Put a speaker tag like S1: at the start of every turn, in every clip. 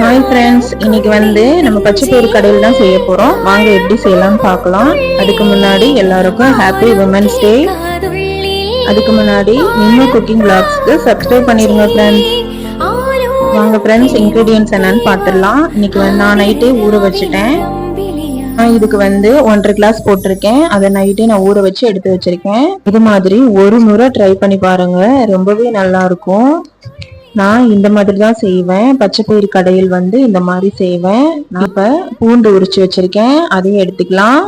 S1: Hi friends, இன்னைக்கு நம்ம பச்சை பயிறு கடையில் தான் செய்ய போறோம். வாங்க எப்படி செய்யலாம்னு பார்க்கலாம். அதுக்கு முன்னாடி எல்லாருக்கும் ஹாப்பி விமன்ஸ் டே. அதுக்கு முன்னாடி நிம்மு குக்கிங் vlogsக்கு சப்ஸ்கிரைப் பண்ணிருங்க ஃப்ரெண்ட்ஸ். வாங்க ஃப்ரெண்ட்ஸ், இன்கிரிடியன்ட்ஸ் என்னன்னு பார்த்துடலாம். இன்னைக்கு நான் நைட்டே ஊற வச்சுட்டேன். இதுக்கு 1.5 கிளாஸ் போட்டிருக்கேன். அதை நைட்டே நான் ஊற வச்சு எடுத்து வச்சிருக்கேன். இது மாதிரி ஒரு முறை ட்ரை பண்ணி பாருங்க, ரொம்பவே நல்லா இருக்கும். நான் இந்த மாதிரி தான் செய்வேன். பச்சை பயிறு கடையில் இந்த மாதிரி செய்வேன். நான் இப்ப பூண்டு உரிச்சு வச்சிருக்கேன், அதையும் எடுத்துக்கலாம்.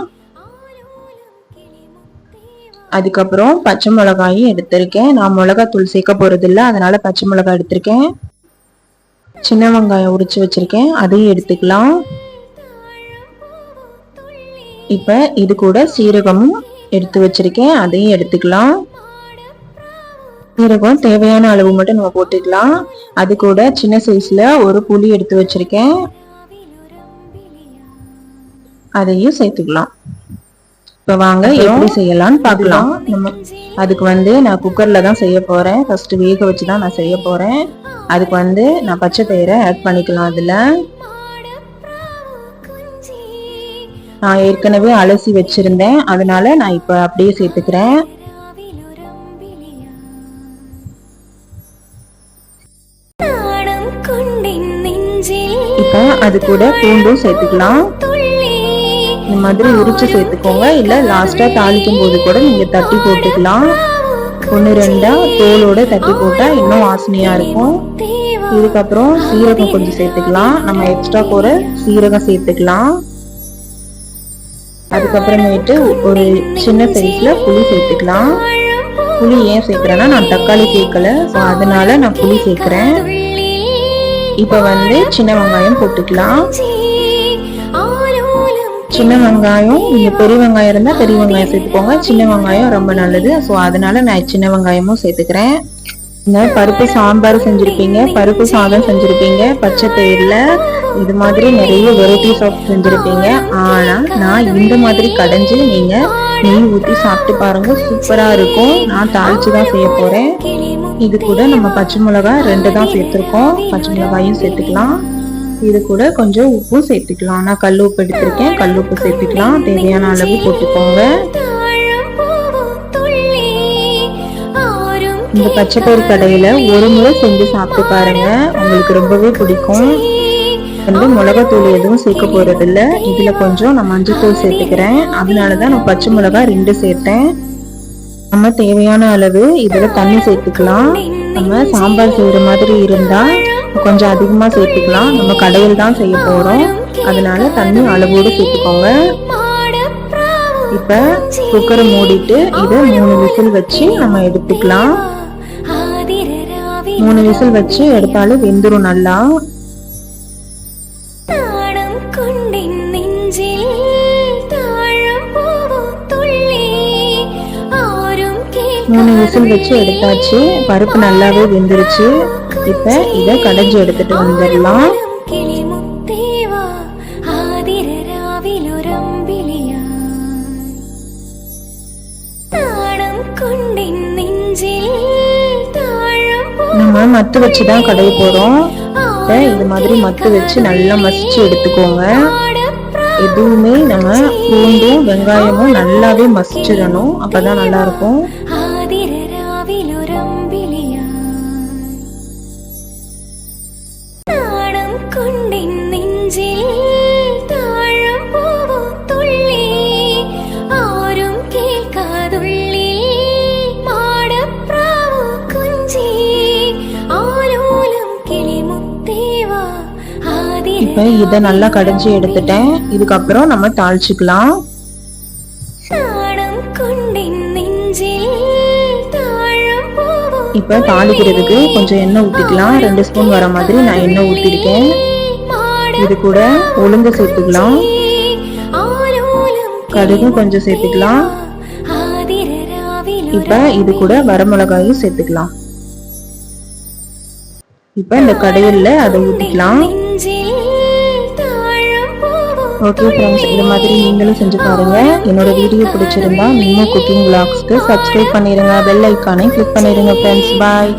S1: அதுக்கப்புறம் பச்சை மிளகாயும் எடுத்திருக்கேன். நான் மிளகாத்தூள் சேர்க்க போறது இல்லை, அதனால பச்சை மிளகாய் எடுத்திருக்கேன். சின்ன வெங்காயம் உரிச்சு வச்சிருக்கேன், அதையும் எடுத்துக்கலாம். இப்ப இது கூட சீரகமும் எடுத்து வச்சிருக்கேன், அதையும் எடுத்துக்கலாம். சீரகம் தேவையான அளவு மட்டும் நம்ம போட்டுக்கலாம். அது கூட சின்ன சைஸ்ல ஒரு புளி எடுத்து வச்சிருக்கேன், அதையும் சேர்த்துக்கலாம். இப்ப வாங்க எப்படி செய்யலாம்னு பார்க்கலாம். அதுக்கு நான் குக்கர்ல தான் செய்ய போறேன். ஃபர்ஸ்ட் வேக வச்சுதான் நான் செய்ய போறேன். அதுக்கு நான் பச்சை பயிரை ஆட் பண்ணிக்கலாம். அதுல நான் ஏற்கனவே அலசி வச்சிருந்தேன், அதனால நான் இப்ப அப்படியே சேர்த்துக்கிறேன். இப்ப அது கூட பூண்டும் சேர்த்துக்கலாம். இந்த மாதிரி உரிச்சு சேர்த்துக்கோங்க, இல்ல லாஸ்டா தாளிக்கும் போது கூட நீங்க தட்டி போட்டுக்கலாம். 1-2 தோலோட தட்டி போட்டா இன்னும் வாசனையா இருக்கும். இதுக்கப்புறம் சீரகம் கொஞ்சம் சேர்த்துக்கலாம். நம்ம எக்ஸ்ட்ரா போற சீரகம் சேர்த்துக்கலாம். அதுக்கப்புறமேட்டு ஒரு சின்ன சைஸ்ல புளி சேர்த்துக்கலாம். புளி ஏன் சேர்க்கிறேன்னா, நான் தக்காளி சேர்க்கல, அதனால நான் புளி சேர்க்கிறேன். இப்ப சின்ன வெங்காயம் போட்டுக்கலாம். சின்ன வெங்காயம், நீங்க பெரிய வெங்காயம் இருந்தா பெரிய வெங்காயம் சேர்த்துக்கோங்க. சின்ன வெங்காயம் ரொம்ப நல்லது, சோ அதனால நான் சின்ன வெங்காயமும் சேர்த்துக்கிறேன். இந்த பருப்பு சாம்பார் செஞ்சிருப்பீங்க, பருப்பு சாதம் செஞ்சிருப்பீங்க, பச்சை பயிர்ல இது மாதிரி நிறைய வெரைட்டிஸ் ஆஃப் செஞ்சிருப்பீங்க. ஆனா நான் இந்த மாதிரி கடைஞ்சு நீங்க நெய் ஊற்றி சாப்பிட்டு பாருங்க, சூப்பரா இருக்கும். நான் தாளிச்சுதான் செய்ய போறேன். இது கூட நம்ம பச்சை மிளகாய் 2 தான் சேர்த்திருக்கோம். பச்சை மிளகாயும் சேர்த்துக்கலாம். இது கூட கொஞ்சம் உப்பும் சேர்த்துக்கலாம். நான் கல் உப்பு எடுத்திருக்கேன், கல் உப்பு சேர்த்துக்கலாம். தேவையான அளவு போட்டுக்கோங்க. இந்த பச்சை பயிறு கடையில ஒரு முறை செஞ்சு சாப்பிட்டு பாருங்க, உங்களுக்கு ரொம்பவே பிடிக்கும். மிளகாத்தூள் எதுவும் சேர்க்க போறது இல்ல. இதுல கொஞ்சம் நான் மஞ்சள் சேர்த்துக்கிறேன், அதனாலதான் நான் பச்சை மிளகாய் 2 சேர்த்தேன். நம்ம தேவையான அளவு இதுல தண்ணி சேர்த்துக்கலாம். நம்ம சாம்பார் செய்யற மாதிரி இருந்தா கொஞ்சம் அதிகமா சேர்த்துக்கலாம். நம்ம கடையில் தான் செய்ய போறோம், அதனால தண்ணி அளவோடு சேர்த்துக்கோங்க. இப்ப குக்கரை மூடிட்டு இதை 3 விசில் வச்சு நம்ம எடுத்துக்கலாம். 3 விசில் வச்சு எடுத்தாலும் வெந்துரும் நல்லா. 3 விசில் வச்சு எடுத்தாச்சு. பருப்பு நல்லாவே வெந்துருச்சு. இப்ப இத கடைஞ்சி எடுத்துட்டு வந்துடலாம். நம்ம மத்து வச்சுதான் கடைய போறோம். இது மாதிரி மத்து வச்சு நல்லா மசிச்சு எடுத்துக்கோங்க. எதுவுமே நம்ம பூண்டும் வெங்காயமும் நல்லாவே மசிச்சிடணும், அப்பதான் நல்லா இருக்கும். இப்ப இத நல்லா கடைஞ்சி எடுத்துட்டேன். இதுக்கப்புறம் நம்ம தாளிச்சுக்கலாம். இப்ப தாளிக்கிறதுக்கு கொஞ்சம் எண்ணெய் ஊத்திக்கலாம். 2 ஸ்பூன் வர மாதிரி நான் எண்ணெய் ஊத்திருக்கேன். இது கூட உளுந்து சேர்த்துக்கலாம், கடுகு கொஞ்சம் சேர்த்துக்கலாம். இப்ப இது கூட வரமிளகாயும் சேர்த்துக்கலாம். இப்ப இந்த கடையில அதை ஊத்திக்கலாம். ஓகே ஃப்ரெண்ட்ஸ், இது மாதிரி நீங்களும் செஞ்சு பாருங்க. என்னோட வீடியோ பிடிச்சிருந்தா நிம்மு குக்கிங் vlogsக்கு சப்ஸ்கிரைப் பண்ணிருங்க, பெல் ஐகானை கிளிக் பண்ணிருங்க ஃப்ரெண்ட்ஸ். பாய்.